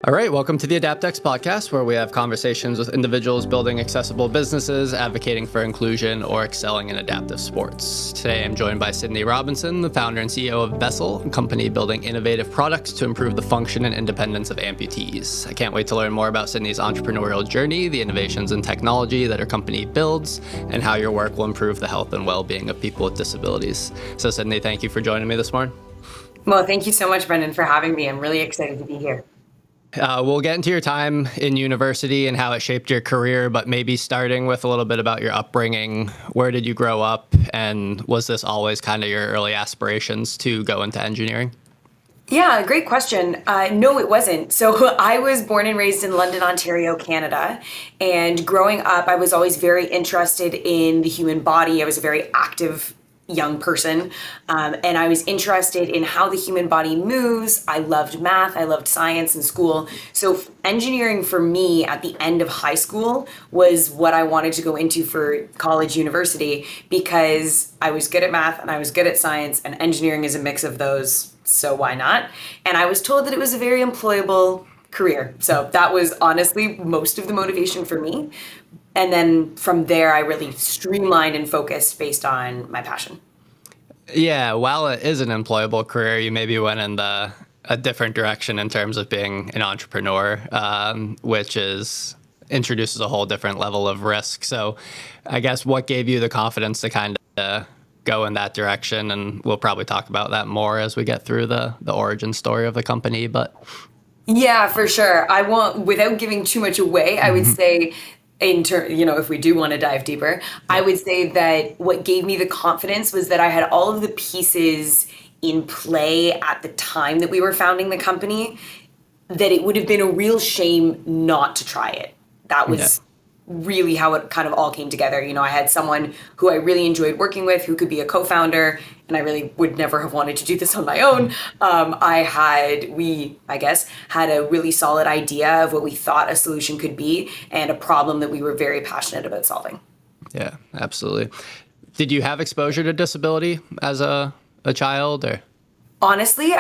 All right, welcome to the AdaptX Podcast, where we have conversations with individuals building accessible businesses, advocating for inclusion, or excelling in adaptive sports. Today, I'm joined by Sydney Robinson, the founder and CEO of Vessl, a company building innovative products to improve the function and independence of amputees. I can't wait to learn more about Sydney's entrepreneurial journey, the innovations in technology that her company builds, and how your work will improve the health and well-being of people with disabilities. So, Sydney, thank you for joining me this morning. Well, thank you so much, Brendan, for having me. I'm really excited to be here. We'll get into your time in university and how it shaped your career, but maybe starting with a little bit about your upbringing. Where did you grow up, and was this always kind of your early aspirations to go into engineering? Yeah, great question. No, it wasn't. So I was born and raised in London, Ontario, Canada. And growing up, I was always very interested in the human body. I was a very active young person. And I was interested in how the human body moves. I loved math. I loved science in school. So engineering for me at the end of high school was what I wanted to go into for college, university, because I was good at math and I was good at science, and engineering is a mix of those. So why not? And I was told that it was a very employable career. So that was honestly most of the motivation for me. And then from there, I really streamlined and focused based on my passion. Yeah, while it is an employable career, you maybe went in a different direction in terms of being an entrepreneur, which introduces a whole different level of risk. So I guess what gave you the confidence to kind of go in that direction? And we'll probably talk about that more as we get through the origin story of the company. But yeah, for sure. I won't, without giving too much away, I would say, if we do want to dive deeper, I would say that what gave me the confidence was that I had all of the pieces in play at the time that we were founding the company, that it would have been a real shame not to try it. That was really how it kind of all came together. You know, I had someone who I really enjoyed working with who could be a co-founder, and I really would never have wanted to do this on my own. We had a really solid idea of what we thought a solution could be and a problem that we were very passionate about solving. Yeah, absolutely. Did you have exposure to disability as a child, or? Honestly,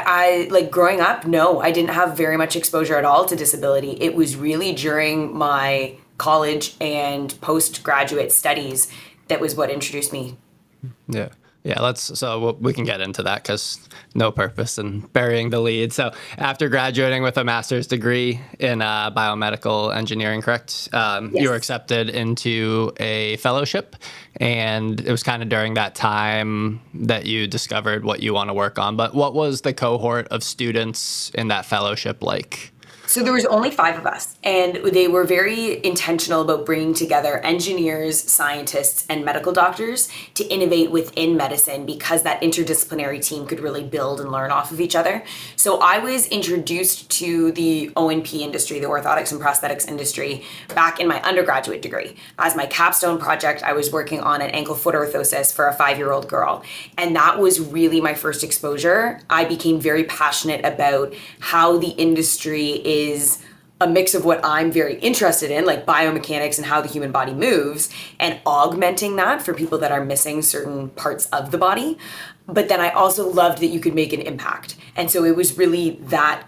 growing up, no, I didn't have very much exposure at all to disability. It was really during my college and postgraduate studies that was what introduced me. Yeah. So we can get into that because no purpose in burying the lead. So after graduating with a master's degree in biomedical engineering, correct? Yes. You were accepted into a fellowship, and it was kind of during that time that you discovered what you want to work on. But what was the cohort of students in that fellowship like? So there was only 5 of us, and they were very intentional about bringing together engineers, scientists, and medical doctors to innovate within medicine, because that interdisciplinary team could really build and learn off of each other. So I was introduced to the O&P industry, the orthotics and prosthetics industry, back in my undergraduate degree. As my capstone project, I was working on an ankle-foot orthosis for a 5-year-old girl, and that was really my first exposure. I became very passionate about how the industry is a mix of what I'm very interested in, like biomechanics and how the human body moves, and augmenting that for people that are missing certain parts of the body. But then I also loved that you could make an impact. And so it was really that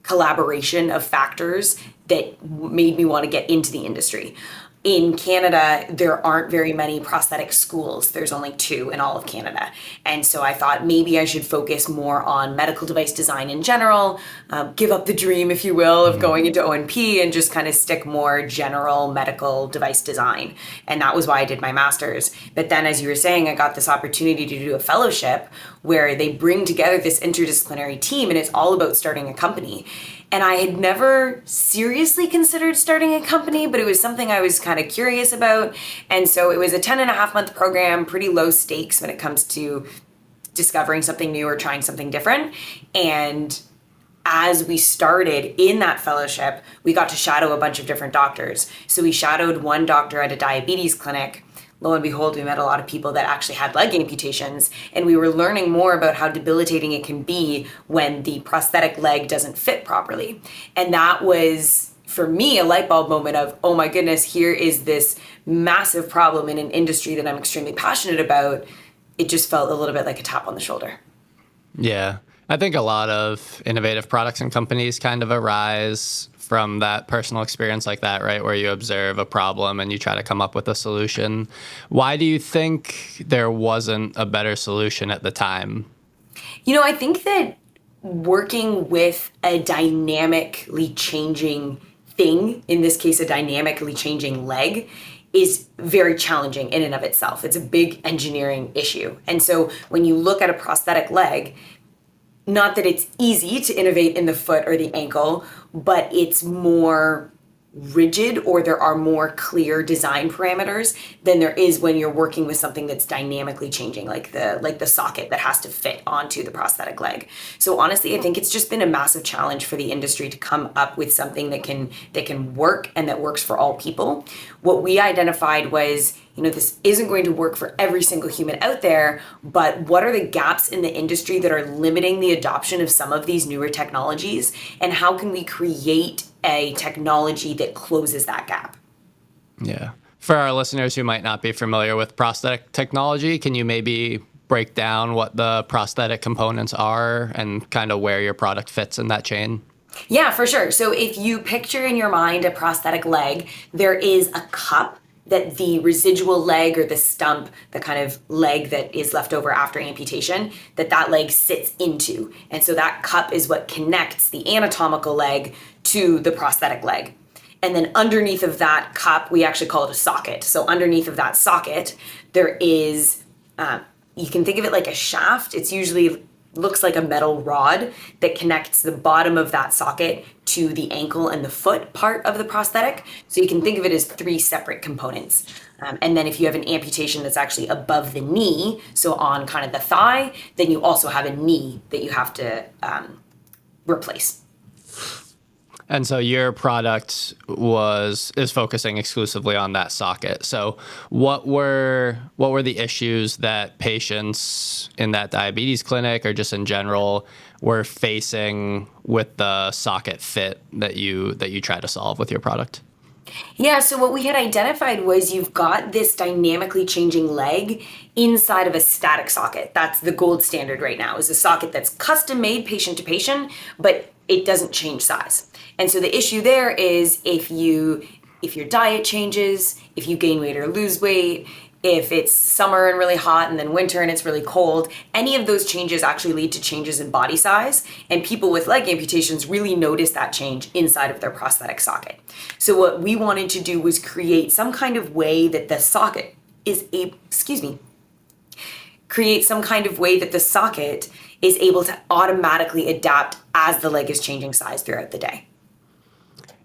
collaboration of factors that made me want to get into the industry. In Canada, there aren't very many prosthetic schools. There's only 2 in all of Canada. And so I thought maybe I should focus more on medical device design in general, give up the dream, if you will, of going into O&P and just kind of stick more general medical device design. And that was why I did my master's. But then, as you were saying, I got this opportunity to do a fellowship where they bring together this interdisciplinary team, and it's all about starting a company. And I had never seriously considered starting a company, but it was something I was kind of curious about. And so it was a 10.5-month program, pretty low stakes when it comes to discovering something new or trying something different. And as we started in that fellowship, we got to shadow a bunch of different doctors. So we shadowed one doctor at a diabetes clinic. Lo and behold, we met a lot of people that actually had leg amputations, and we were learning more about how debilitating it can be when the prosthetic leg doesn't fit properly. And that was, for me, a light bulb moment of, oh my goodness, here is this massive problem in an industry that I'm extremely passionate about. It just felt a little bit like a tap on the shoulder. Yeah. I think a lot of innovative products and companies kind of arise from that personal experience like that, right? Where you observe a problem and you try to come up with a solution. Why do you think there wasn't a better solution at the time? I think that working with a dynamically changing thing, in this case, a dynamically changing leg, is very challenging in and of itself. It's a big engineering issue. And so when you look at a prosthetic leg, not that it's easy to innovate in the foot or the ankle, but it's more rigid, or there are more clear design parameters than there is when you're working with something that's dynamically changing, like the socket that has to fit onto the prosthetic leg. So honestly, I think it's just been a massive challenge for the industry to come up with something that can work and that works for all people. What we identified was, this isn't going to work for every single human out there, but what are the gaps in the industry that are limiting the adoption of some of these newer technologies, and how can we create a technology that closes that gap? Yeah. For our listeners who might not be familiar with prosthetic technology, can you maybe break down what the prosthetic components are and kind of where your product fits in that chain? Yeah, for sure. So if you picture in your mind a prosthetic leg, there is a cup that the residual leg, or the stump, the kind of leg that is left over after amputation, that leg sits into. And so that cup is what connects the anatomical leg to the prosthetic leg. And then underneath of that cup, we actually call it a socket. So underneath of that socket, there is, you can think of it like a shaft. It's usually looks like a metal rod that connects the bottom of that socket to the ankle and the foot part of the prosthetic. So you can think of it as 3 separate components. And then if you have an amputation that's actually above the knee, so on kind of the thigh, then you also have a knee that you have to replace. And so your product is focusing exclusively on that socket. So what were the issues that patients in that diabetes clinic, or just in general, were facing with the socket fit that you try to solve with your product? Yeah, so what we had identified was you've got this dynamically changing leg inside of a static socket. That's the gold standard right now, is a socket that's custom made patient to patient, but it doesn't change size. And so the issue there is if your diet changes, if you gain weight or lose weight, if it's summer and really hot and then winter and it's really cold, any of those changes actually lead to changes in body size. And people with leg amputations really notice that change inside of their prosthetic socket. So what we wanted to do was create some kind of way that the socket is able to automatically adapt as the leg is changing size throughout the day.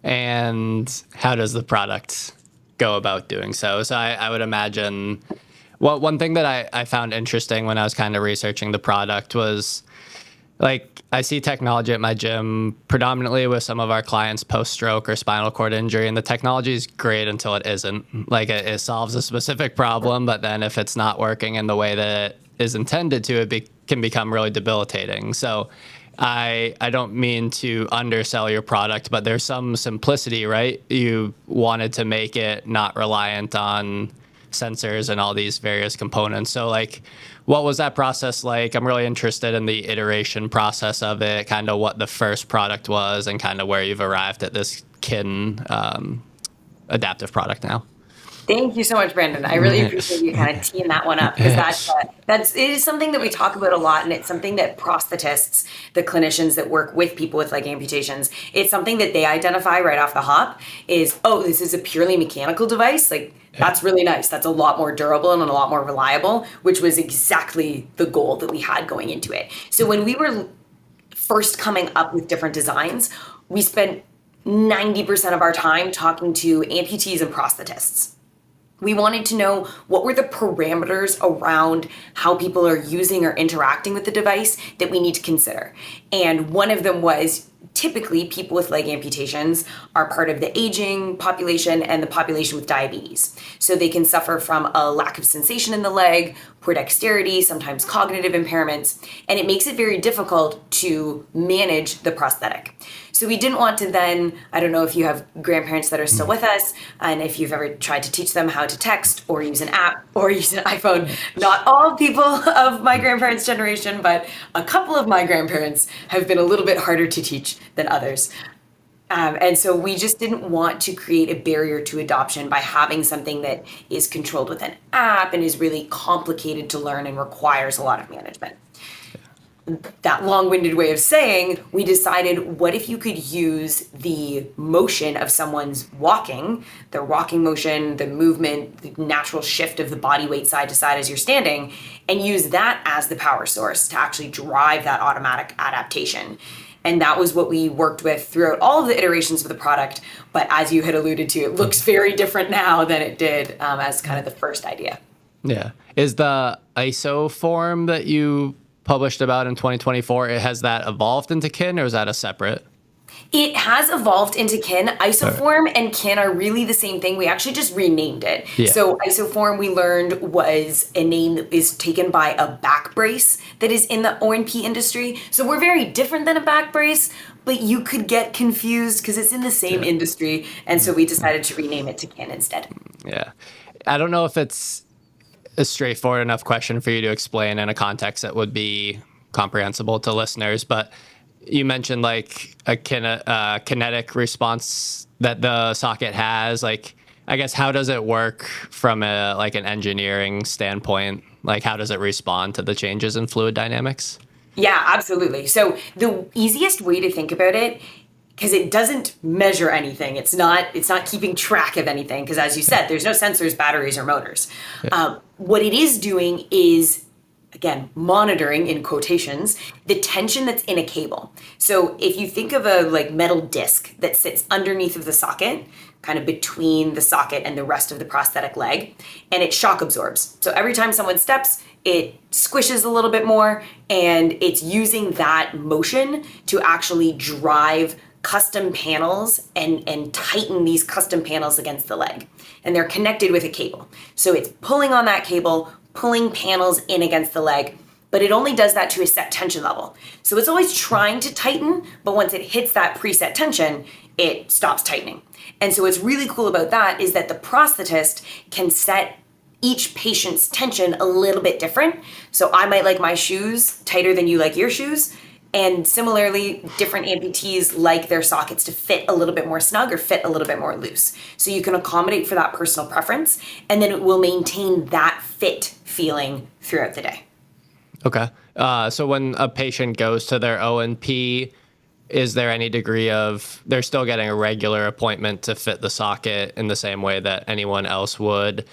And how does the product go about doing so? So I would imagine, one thing that I found interesting when I was kind of researching the product was, like, I see technology at my gym predominantly with some of our clients post-stroke or spinal cord injury, and the technology is great until it isn't. Like, it solves a specific problem, but then if it's not working in the way that it is intended to, it can become really debilitating. So I don't mean to undersell your product, but there's some simplicity, right? You wanted to make it not reliant on sensors and all these various components. So, like, what was that process like? I'm really interested in the iteration process of it, kind of what the first product was, and kind of where you've arrived at this kitten adaptive product now. Thank you so much, Brandon. I really appreciate you kind of teeing that one up, because it is something that we talk about a lot, and it's something that prosthetists, the clinicians that work with people with leg amputations, it's something that they identify right off the hop is, oh, this is a purely mechanical device. Like, that's really nice. That's a lot more durable and a lot more reliable, which was exactly the goal that we had going into it. So when we were first coming up with different designs, we spent 90% of our time talking to amputees and prosthetists. We wanted to know what were the parameters around how people are using or interacting with the device that we need to consider. And one of them was, typically people with leg amputations are part of the aging population and the population with diabetes. So they can suffer from a lack of sensation in the leg, poor dexterity, sometimes cognitive impairments, and it makes it very difficult to manage the prosthetic. So we didn't want to then, I don't know if you have grandparents that are still with us, and if you've ever tried to teach them how to text or use an app or use an iPhone. Not all people of my grandparents' generation, but a couple of my grandparents have been a little bit harder to teach than others. And so we just didn't want to create a barrier to adoption by having something that is controlled with an app and is really complicated to learn and requires a lot of management. That long-winded way of saying, we decided, what if you could use the motion of someone's walking, their walking motion, the movement, the natural shift of the body weight side to side as you're standing, and use that as the power source to actually drive that automatic adaptation. And that was what we worked with throughout all of the iterations of the product. But as you had alluded to, it looks very different now than it did as kind of the first idea. Yeah. Is the ISO form that you published about in 2024, has that evolved into Kin, or is that a separate? It has evolved into Kin. Isoform and Kin are really the same thing. We actually just renamed it. Yeah. So Isoform, we learned, was a name that is taken by a back brace that is in the O&P industry. So we're very different than a back brace, but you could get confused because it's in the same industry. And so we decided to rename it to Kin instead. Yeah. I don't know if it's a straightforward enough question for you to explain in a context that would be comprehensible to listeners, but you mentioned like a kinetic response that the socket has. Like, I guess, how does it work from an engineering standpoint? Like, how does it respond to the changes in fluid dynamics? Yeah, absolutely. So the easiest way to think about it, because it doesn't measure anything, it's not keeping track of anything, because as you said, there's no sensors, batteries, or motors. Yeah. What it is doing is, again, monitoring, in quotations, the tension that's in a cable. So if you think of a metal disc that sits underneath of the socket, kind of between the socket and the rest of the prosthetic leg, and it shock absorbs. So every time someone steps, it squishes a little bit more, and it's using that motion to actually drive custom panels and tighten these custom panels against the leg. And they're connected with a cable. So it's pulling on that cable, pulling panels in against the leg, but it only does that to a set tension level. So it's always trying to tighten, but once it hits that preset tension, it stops tightening. And so what's really cool about that is that the prosthetist can set each patient's tension a little bit different. So I might like my shoes tighter than you like your shoes. And similarly, different amputees like their sockets to fit a little bit more snug or fit a little bit more loose. So you can accommodate for that personal preference, and then it will maintain that fit feeling throughout the day. Okay. So when a patient goes to their O&P, is there any degree of they're still getting a regular appointment to fit the socket in the same way that anyone else would?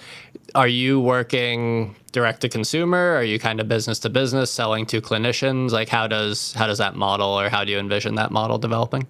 Are you working direct to consumer? Are you kind of business to business, selling to clinicians? Like, how does that model, or how do you envision that model developing?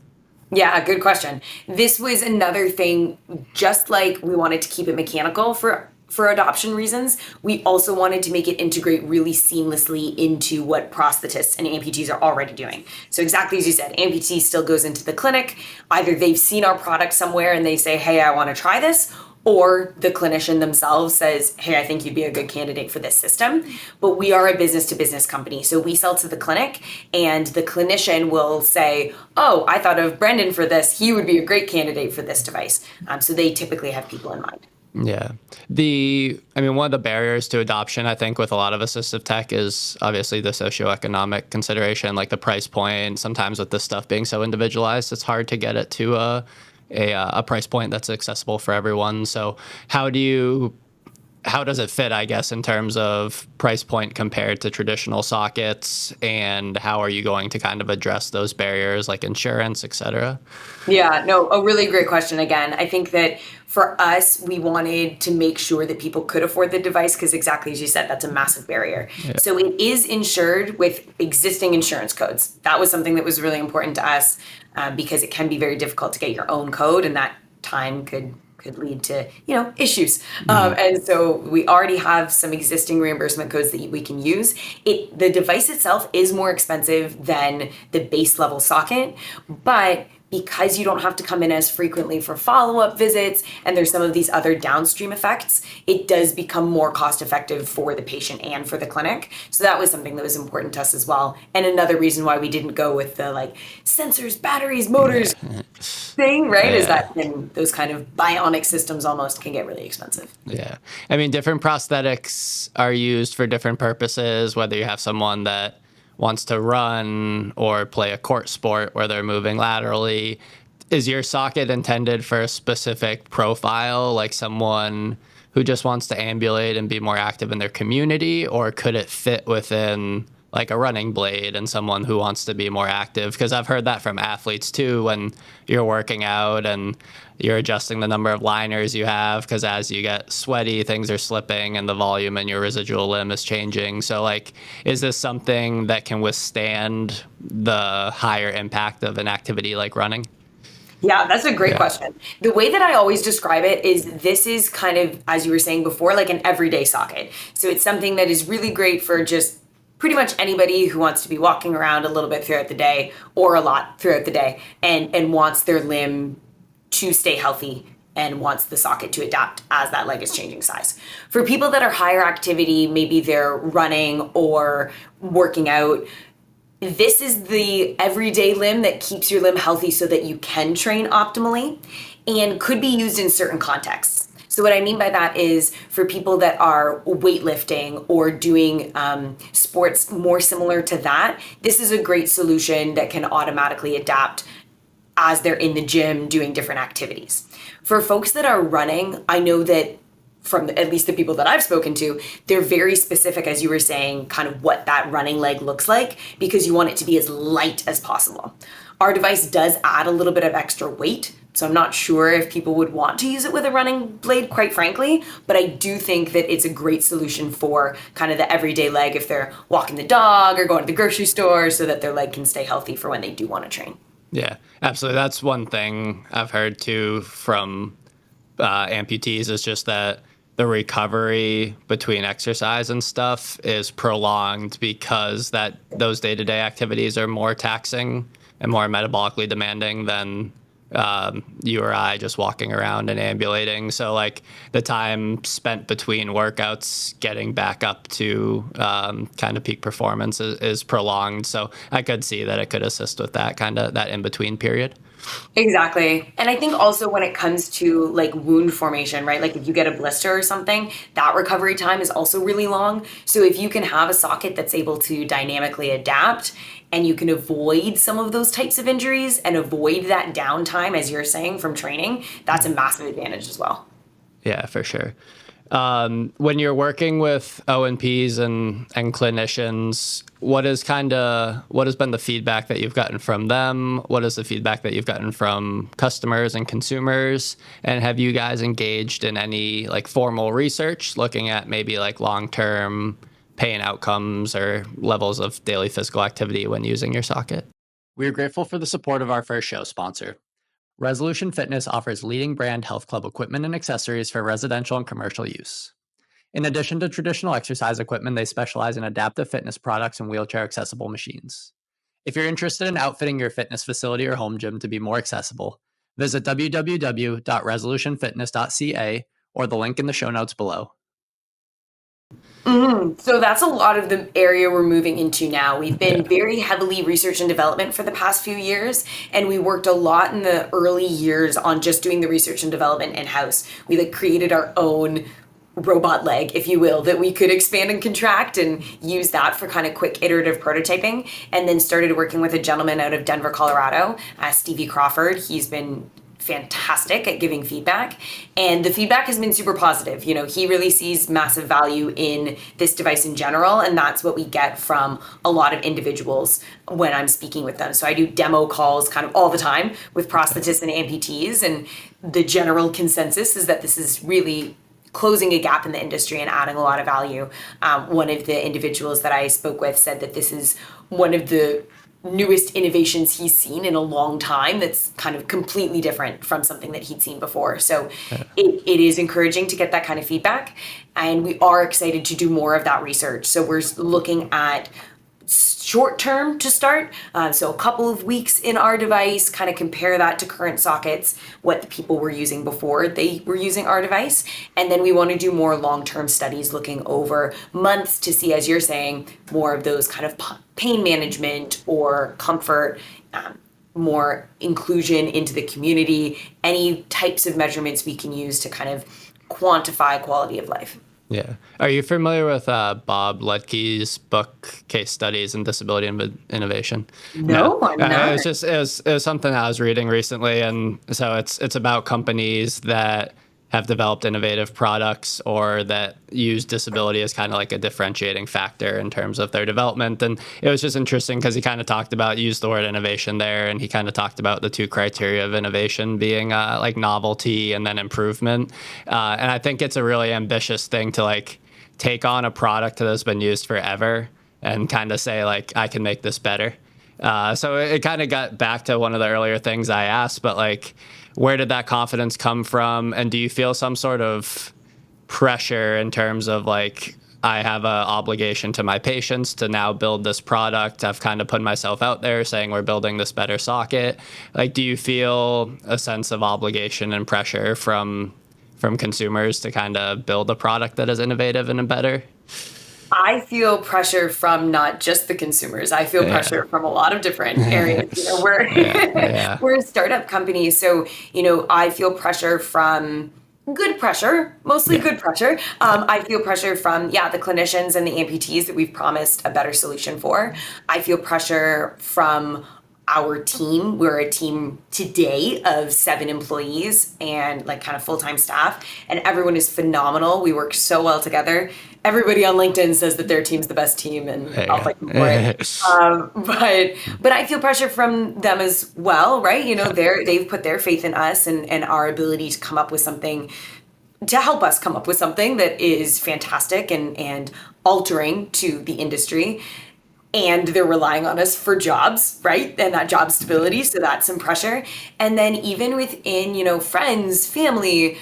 Yeah, good question. This was another thing, just like we wanted to keep it mechanical for adoption reasons, we also wanted to make it integrate really seamlessly into what prosthetists and amputees are already doing. So exactly as you said, amputee still goes into the clinic. Either they've seen our product somewhere and they say, hey, I want to try this, or the clinician themselves says, hey, I think you'd be a good candidate for this system. But we are a business-to-business company. So we sell to the clinic, and the clinician will say, oh, I thought of Brendan for this. He would be a great candidate for this device. So they typically have people in mind. Yeah. One of the barriers to adoption, I think, with a lot of assistive tech is obviously the socioeconomic consideration, like the price point. Sometimes with this stuff being so individualized, it's hard to get it to a price point that's accessible for everyone. So how does it fit, I guess, in terms of price point compared to traditional sockets, and how are you going to kind of address those barriers like insurance, et cetera? Yeah, no, a really great question. Again, I think that for us, we wanted to make sure that people could afford the device because exactly as you said, that's a massive barrier. Yeah. So it is insured with existing insurance codes. That was something that was really important to us because it can be very difficult to get your own code, and that time could lead to, issues. And so we already have some existing reimbursement codes that we can use. The device itself is more expensive than the base level socket, but because you don't have to come in as frequently for follow-up visits, and there's some of these other downstream effects, it does become more cost effective for the patient and for the clinic. So that was something that was important to us as well. And another reason why we didn't go with the like sensors, batteries, motors thing, right? Is that then those kind of bionic systems almost can get really expensive. Yeah. I mean, different prosthetics are used for different purposes, whether you have someone that wants to run or play a court sport where they're moving laterally. Is your socket intended for a specific profile, like someone who just wants to ambulate and be more active in their community, or could it fit within like a running blade and someone who wants to be more active? Because I've heard that from athletes too, when you're working out and you're adjusting the number of liners you have, because as you get sweaty, things are slipping and the volume in your residual limb is changing. So like, is this something that can withstand the higher impact of an activity like running? Yeah, that's a great question. The way that I always describe it is this is kind of, as you were saying before, like an everyday socket. So it's something that is really great for just pretty much anybody who wants to be walking around a little bit throughout the day or a lot throughout the day and wants their limb to stay healthy and wants the socket to adapt as that leg is changing size. For people that are higher activity, maybe they're running or working out, this is the everyday limb that keeps your limb healthy so that you can train optimally and could be used in certain contexts. So what I mean by that is for people that are weightlifting or doing sports more similar to that, this is a great solution that can automatically adapt as they're in the gym doing different activities. For folks that are running, I know that from at least the people that I've spoken to, they're very specific, as you were saying, kind of what that running leg looks like, because you want it to be as light as possible. Our device does add a little bit of extra weight, so I'm not sure if people would want to use it with a running blade, quite frankly, but I do think that it's a great solution for kind of the everyday leg if they're walking the dog or going to the grocery store so that their leg can stay healthy for when they do want to train. Yeah, absolutely. That's one thing I've heard too from amputees is just that the recovery between exercise and stuff is prolonged because that those day-to-day activities are more taxing and more metabolically demanding than you or I just walking around and ambulating. So like the time spent between workouts getting back up to kind of peak performance is prolonged. So I could see that it could assist with that kind of that in-between period. Exactly. And I think also when it comes to like wound formation, right? Like if you get a blister or something, that recovery time is also really long. So if you can have a socket that's able to dynamically adapt and you can avoid some of those types of injuries and avoid that downtime, as you're saying, from training, that's a massive advantage as well. Yeah, for sure. When you're working with O&Ps and clinicians, what has been the feedback that you've gotten from them? What is the feedback that you've gotten from customers and consumers? And have you guys engaged in any like formal research looking at maybe like long-term pain outcomes or levels of daily physical activity when using your socket? We are grateful for the support of our first show sponsor. Resolution Fitness offers leading brand health club equipment and accessories for residential and commercial use. In addition to traditional exercise equipment, they specialize in adaptive fitness products and wheelchair-accessible machines. If you're interested in outfitting your fitness facility or home gym to be more accessible, visit www.resolutionfitness.ca or the link in the show notes below. So that's a lot of the area we're moving into now. We've been very heavily research and development for the past few years, and we worked a lot in the early years on just doing the research and development in-house. We like created our own robot leg, if you will, that we could expand and contract and use that for kind of quick iterative prototyping, and then started working with a gentleman out of Denver, Colorado, Stevie Crawford. He's been fantastic at giving feedback, and the feedback has been super positive. You know, he really sees massive value in this device in general, and that's what we get from a lot of individuals when I'm speaking with them. So I do demo calls kind of all the time with prosthetists and amputees, and the general consensus is that this is really closing a gap in the industry and adding a lot of value. One of the individuals that I spoke with said that this is one of the newest innovations he's seen in a long time that's kind of completely different from something that he'd seen before. So it is encouraging to get that kind of feedback, and we are excited to do more of that research. So we're looking at short term to start. So a couple of weeks in our device, kind of compare that to current sockets, what the people were using before they were using our device. And then we want to do more long-term studies looking over months to see, as you're saying, more of those kind of pain management or comfort, more inclusion into the community, any types of measurements we can use to kind of quantify quality of life. Yeah. Are you familiar with Bob Ludke's book, Case Studies in Disability Innovation? No, I'm not. It was something I was reading recently, and so it's about companies that have developed innovative products or that use disability as kind of like a differentiating factor in terms of their development. And it was just interesting because he kind of used the word innovation there, and he kind of talked about the two criteria of innovation being like novelty and then improvement. And I think it's a really ambitious thing to like take on a product that has been used forever and kind of say like, I can make this better. So it kind of got back to one of the earlier things I asked, but like, where did that confidence come from? And do you feel some sort of pressure in terms of like, I have an obligation to my patients to now build this product? I've kind of put myself out there saying we're building this better socket. Like, do you feel a sense of obligation and pressure from consumers to kind of build a product that is innovative and better? I feel pressure from not just the consumers. I feel pressure from a lot of different areas. We're a startup company. So, I feel pressure from good pressure, mostly good pressure. I feel pressure from, the clinicians and the amputees that we've promised a better solution for. I feel pressure from our team. We're a team today of 7 employees and like kind of full-time staff, and everyone is phenomenal. We work so well together. Everybody on LinkedIn says that their team's the best team, and I'll fight them for it. But I feel pressure from them as well, right? They've put their faith in us and our ability to come up with something, to help us come up with something that is fantastic and altering to the industry. And they're relying on us for jobs, right? And that job stability. So that's some pressure. And then even within, friends, family,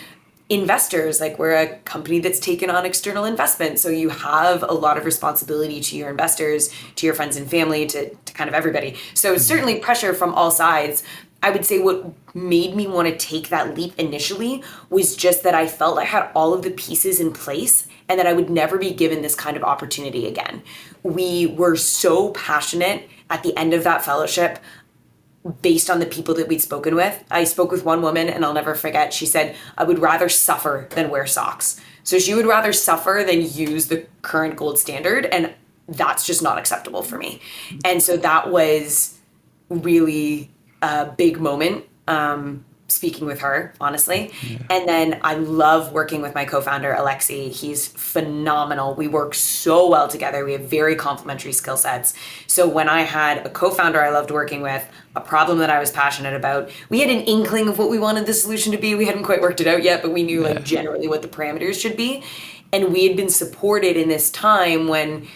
investors, like we're a company that's taken on external investment. So you have a lot of responsibility to your investors, to your friends and family, to kind of everybody. So certainly pressure from all sides. I would say what made me want to take that leap initially was just that I felt I had all of the pieces in place and that I would never be given this kind of opportunity again. We were so passionate at the end of that fellowship based on the people that we'd spoken with. I spoke with one woman, and I'll never forget, she said, I would rather suffer than wear socks. So she would rather suffer than use the current gold standard, and that's just not acceptable for me. And so that was really a big moment, speaking with her, honestly. Yeah. And then I love working with my co-founder, Alexi. He's phenomenal. We work so well together. We have very complementary skill sets. So when I had a co-founder I loved working with, a problem that I was passionate about, we had an inkling of what we wanted the solution to be. We hadn't quite worked it out yet, but we knew like generally what the parameters should be. And we had been supported in this time when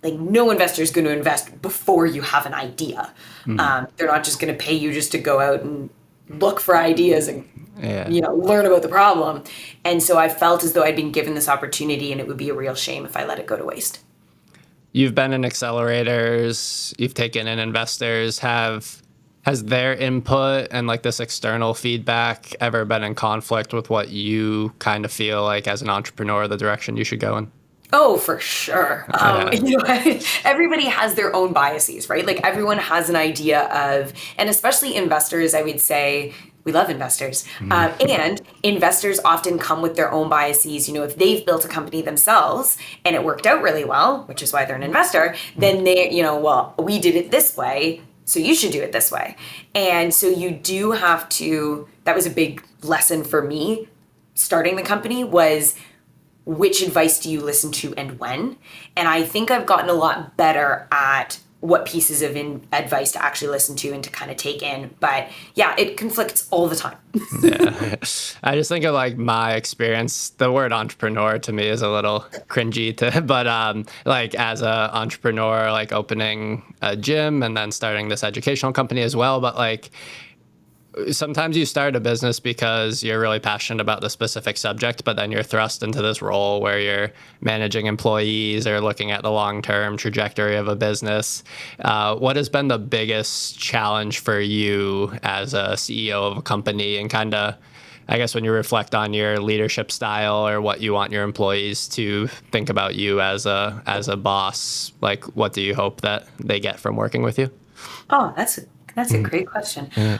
like no investor is going to invest before you have an idea. They're not just going to pay you just to go out and look for ideas and learn about the problem. And so I felt as though I'd been given this opportunity, and it would be a real shame if I let it go to waste. You've been in accelerators, you've taken in investors. Has their input and like this external feedback ever been in conflict with what you kind of feel like as an entrepreneur, the direction you should go in? Oh, for sure. Everybody has their own biases, right? Like everyone has an idea of, and especially investors, I would say, we love investors. And investors often come with their own biases. If they've built a company themselves and it worked out really well, which is why they're an investor, then they, well, we did it this way, so you should do it this way. And so you do have to, that was a big lesson for me starting the company, was which advice do you listen to and when? And I think I've gotten a lot better at what pieces of advice to actually listen to and to kind of take in. But yeah, it conflicts all the time. I just think of like my experience, the word entrepreneur to me is a little cringy but like as a entrepreneur, like opening a gym and then starting this educational company as well. But like sometimes you start a business because you're really passionate about the specific subject, but then you're thrust into this role where you're managing employees or looking at the long-term trajectory of a business. What has been the biggest challenge for you as a CEO of a company, and kind of, I guess, when you reflect on your leadership style or what you want your employees to think about you as a boss, like what do you hope that they get from working with you? Oh, that's a great question. Yeah.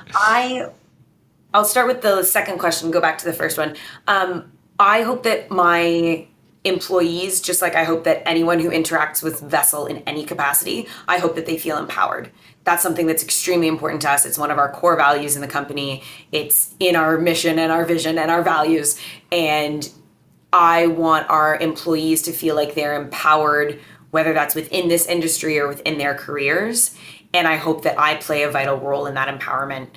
I'll start with the second question, go back to the first one. I hope that my employees, just like I hope that anyone who interacts with Vessl in any capacity, I hope that they feel empowered. That's something that's extremely important to us. It's one of our core values in the company. It's in our mission and our vision and our values. And I want our employees to feel like they're empowered, whether that's within this industry or within their careers. And I hope that I play a vital role in that empowerment.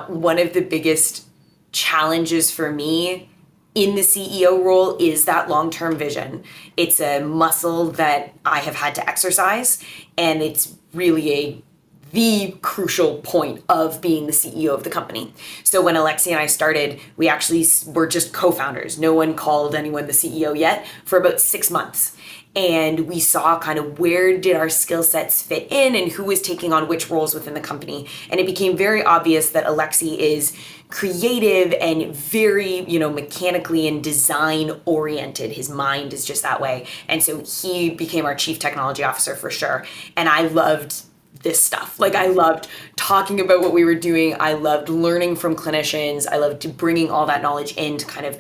One of the biggest challenges for me in the CEO role is that long-term vision. It's a muscle that I have had to exercise, and it's really the crucial point of being the CEO of the company. So when Alexi and I started, we actually were just co-founders. No one called anyone the CEO yet for about 6 months. And we saw kind of where did our skill sets fit in and who was taking on which roles within the company. And it became very obvious that Alexi is creative and very, mechanically and design oriented. His mind is just that way. And so he became our chief technology officer for sure. And I loved this stuff. Like, I loved talking about what we were doing. I loved learning from clinicians. I loved bringing all that knowledge in to kind of,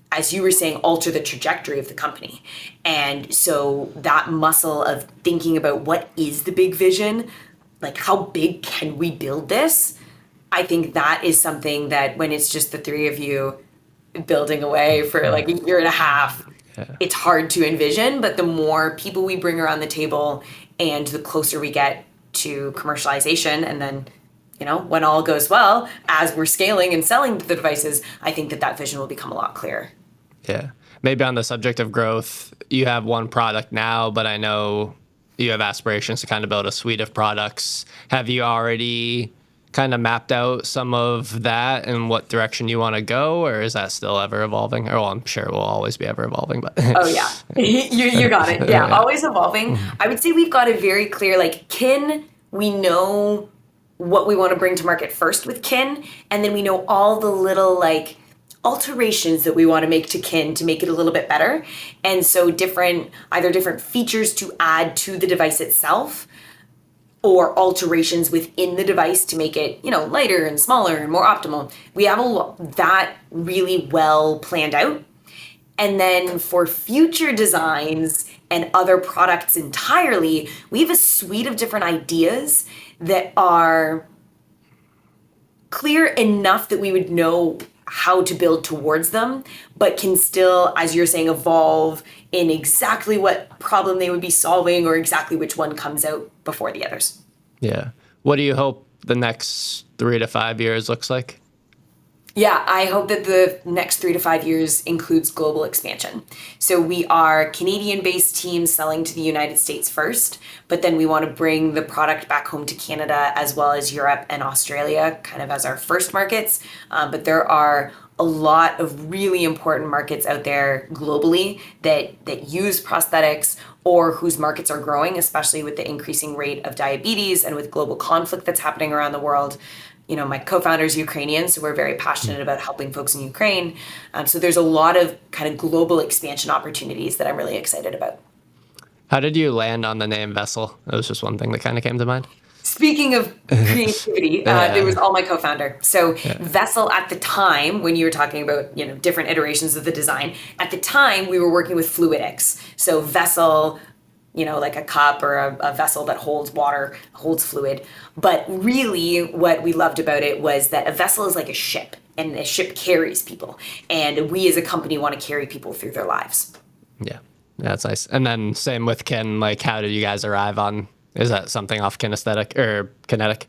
as you were saying, alter the trajectory of the company. And so that muscle of thinking about what is the big vision, like how big can we build this? I think that is something that when it's just the three of you building away for like a year and a half, it's hard to envision. But the more people we bring around the table and the closer we get to commercialization, and then, when all goes well, as we're scaling and selling the devices, I think that vision will become a lot clearer. Yeah. Maybe on the subject of growth, you have one product now, but I know you have aspirations to kind of build a suite of products. Have you already kind of mapped out some of that and what direction you want to go, or is that still ever evolving? Or, well, I'm sure it will always be ever evolving, but oh yeah, you got it. Yeah, always evolving. I would say we've got a very clear, like, kin, we know what we want to bring to market first with kin, and then we know all the little like alterations that we want to make to kin to make it a little bit better. And so either different features to add to the device itself, or alterations within the device to make it, lighter and smaller and more optimal. We have that really well planned out. And then for future designs and other products entirely, we have a suite of different ideas that are clear enough that we would know how to build towards them, but can still, as you're saying, evolve in exactly what problem they would be solving or exactly which one comes out before the others. Yeah. What do you hope the next 3 to 5 years looks like? Yeah, I hope that the next 3 to 5 years includes global expansion. So we are Canadian-based teams selling to the United States first, but then we want to bring the product back home to Canada as well as Europe and Australia kind of as our first markets. But there are a lot of really important markets out there globally that use prosthetics or whose markets are growing, especially with the increasing rate of diabetes and with global conflict that's happening around the world. My co-founder is Ukrainian, so we're very passionate about helping folks in Ukraine. So there's a lot of kind of global expansion opportunities that I'm really excited about. How did you land on the name Vessl? That was just one thing that kind of came to mind. Speaking of creativity, it was all my co-founder. So Vessl at the time, when you were talking about, different iterations of the design, at the time we were working with fluidics. So Vessl, like a cup or a vessel that holds water, holds fluid. But really what we loved about it was that a vessel is like a ship, and a ship carries people. And we as a company want to carry people through their lives. Yeah, that's nice. And then same with kin, like how did you guys arrive on, is that something off kinesthetic or kinetic?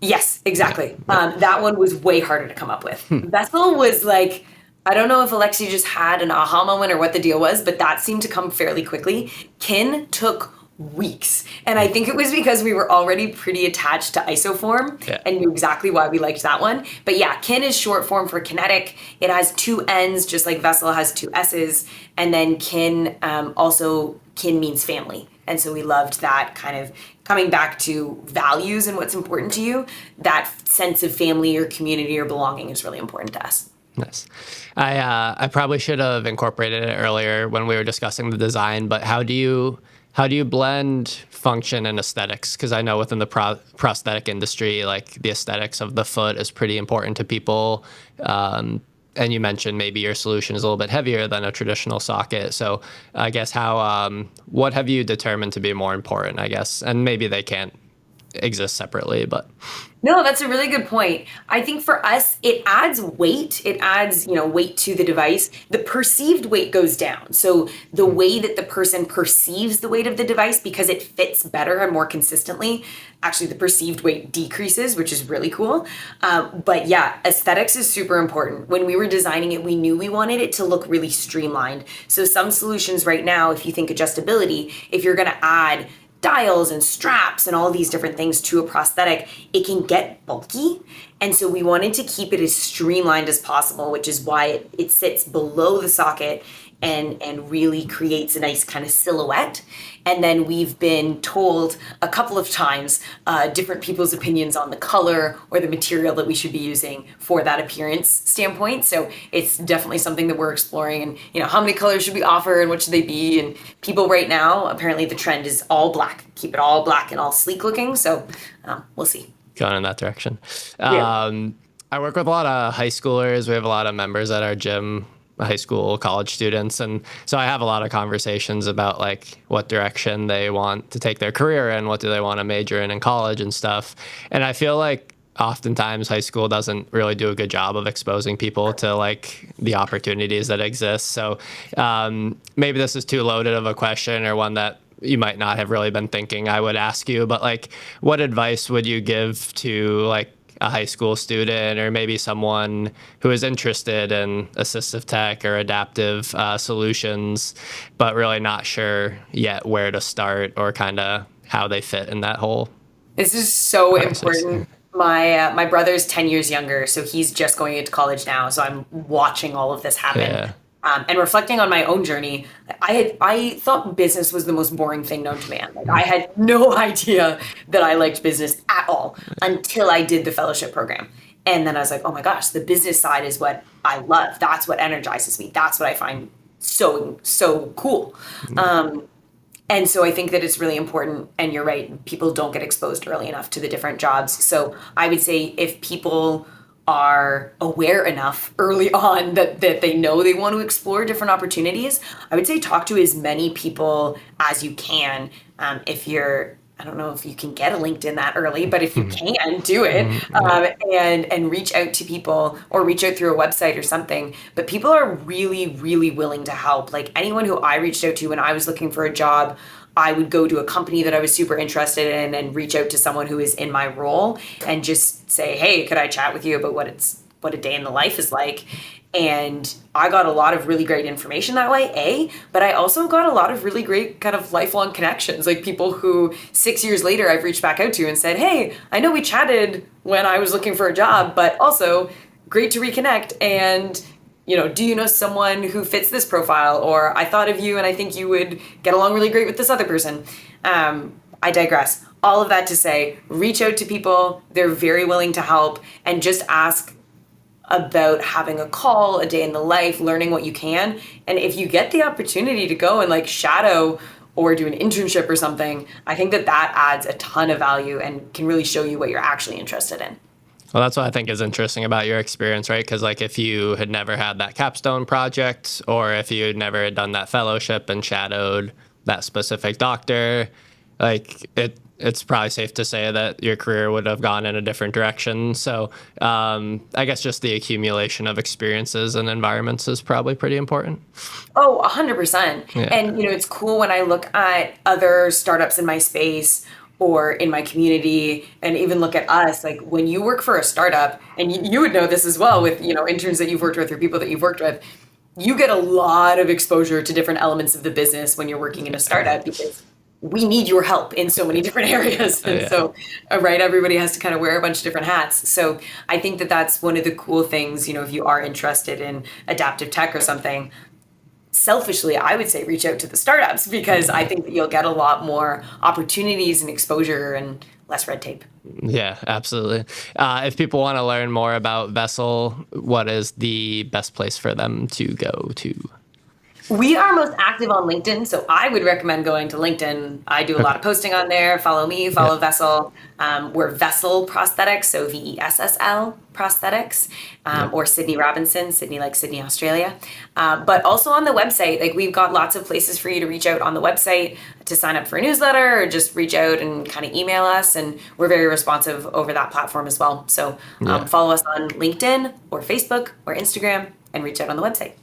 Yes, exactly. That one was way harder to come up with. Vessl was like, I don't know if Alexi just had an aha moment or what the deal was, but that seemed to come fairly quickly. Kin took weeks. And I think it was because we were already pretty attached to isoform and knew exactly why we liked that one. But yeah, kin is short form for kinetic. It has 2 N's, just like Vessl has 2 S's. And then kin, also kin means family. And so we loved that kind of coming back to values and what's important to you. That sense of family or community or belonging is really important to us. Nice. I probably should have incorporated it earlier when we were discussing the design, but how do you blend function and aesthetics? Because I know within the prosthetic industry, like the aesthetics of the foot is pretty important to people. And you mentioned maybe your solution is a little bit heavier than a traditional socket. So I guess what have you determined to be more important, I guess? And maybe they can't exist separately, but... No, that's a really good point. I think for us, it adds weight. It adds, weight to the device. The perceived weight goes down. So the way that the person perceives the weight of the device, because it fits better and more consistently, actually the perceived weight decreases, which is really cool. But yeah, aesthetics is super important. When we were designing it, we knew we wanted it to look really streamlined. So some solutions right now, if you think adjustability, if you're going to add dials and straps and all these different things to a prosthetic, it can get bulky. And so we wanted to keep it as streamlined as possible, which is why it sits below the socket and really creates a nice kind of silhouette. And then we've been told a couple of times different people's opinions on the color or the material that we should be using for that appearance standpoint. So it's definitely something that we're exploring. And how many colors should we offer and what should they be? And people right now, apparently the trend is all black. Keep it all black and all sleek looking. So we'll see. Going in that direction. Yeah. I work with a lot of high schoolers. We have a lot of members at our gym, high school, college students. And so I have a lot of conversations about like what direction they want to take their career and what do they want to major in college and stuff. And I feel like oftentimes high school doesn't really do a good job of exposing people to like the opportunities that exist. So maybe this is too loaded of a question or one that you might not have really been thinking I would ask you, but like what advice would you give to like a high school student or maybe someone who is interested in assistive tech or adaptive solutions, but really not sure yet where to start or kind of how they fit in that whole This is so process. important. My brother's 10 years younger, so he's just going into college now. So I'm watching all of this happen. Yeah. And reflecting on my own journey, I thought business was the most boring thing known to man. Like I had no idea that I liked business at all until I did the fellowship program. And then I was like, oh my gosh, the business side is what I love. That's what energizes me. That's what I find so cool. And so I think that it's really important. And you're right, people don't get exposed early enough to the different jobs. So I would say if people are aware enough early on that they know they want to explore different opportunities, I would say talk to as many people as you can. If you're, I don't know if you can get a LinkedIn that early, but if you can, do it. And reach out to people or reach out through a website or something. But people are really, really willing to help. Like anyone who I reached out to when I was looking for a job, I would go to a company that I was super interested in and reach out to someone who is in my role and just say, hey, could I chat with you about what a day in the life is like? And I got a lot of really great information that way, but I also got a lot of really great kind of lifelong connections, like people who 6 years later I've reached back out to and said, hey, I know we chatted when I was looking for a job, but also great to reconnect. And do you know someone who fits this profile? Or I thought of you and I think you would get along really great with this other person. I digress. All of that to say, reach out to people. They're very willing to help, and just ask about having a call, a day in the life, learning what you can. And if you get the opportunity to go and like shadow or do an internship or something, I think that adds a ton of value and can really show you what you're actually interested in. Well, that's what I think is interesting about your experience, right? Because like if you had never had that capstone project, or if you had never done that fellowship and shadowed that specific doctor, like it's probably safe to say that your career would have gone in a different direction. So I guess just the accumulation of experiences and environments is probably pretty important. Oh, 100%. Yeah. And it's cool when I look at other startups in my space or in my community, and even look at us, like when you work for a startup, and you would know this as well with, interns that you've worked with or people that you've worked with, you get a lot of exposure to different elements of the business when you're working in a startup, because we need your help in so many different areas. And so, right, everybody has to kind of wear a bunch of different hats. So I think that that's one of the cool things, if you are interested in adaptive tech or something, selfishly, I would say reach out to the startups, because I think that you'll get a lot more opportunities and exposure and less red tape. Yeah, absolutely. If people want to learn more about Vessl, what is the best place for them to go to? We are most active on LinkedIn, so I would recommend going to LinkedIn. I do a lot of posting on there. Follow me, follow Vessl. We're Vessl Prosthetics, so Vessl Prosthetics, or Sydney Robinson, Sydney like Sydney, Australia. But also on the website, like we've got lots of places for you to reach out on the website to sign up for a newsletter, or just reach out and kind of email us, and we're very responsive over that platform as well. So follow us on LinkedIn or Facebook or Instagram and reach out on the website.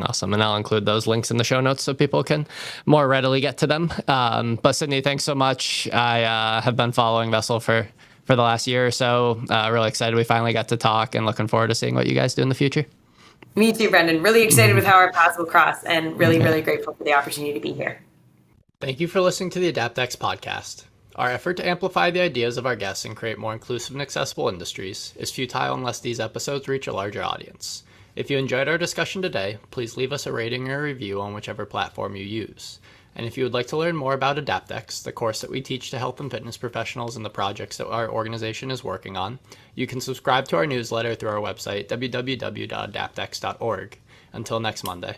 Awesome. And I'll include those links in the show notes so people can more readily get to them. But Sydney, thanks so much. I have been following Vessl for the last year or so. Really excited we finally got to talk, and looking forward to seeing what you guys do in the future. Me too, Brendan. Really excited with how our paths will cross, and really grateful for the opportunity to be here. Thank you for listening to the AdaptX Podcast. Our effort to amplify the ideas of our guests and create more inclusive and accessible industries is futile unless these episodes reach a larger audience. If you enjoyed our discussion today, please leave us a rating or a review on whichever platform you use. And if you would like to learn more about AdaptX, the course that we teach to health and fitness professionals and the projects that our organization is working on, you can subscribe to our newsletter through our website, www.adaptx.org. Until next Monday.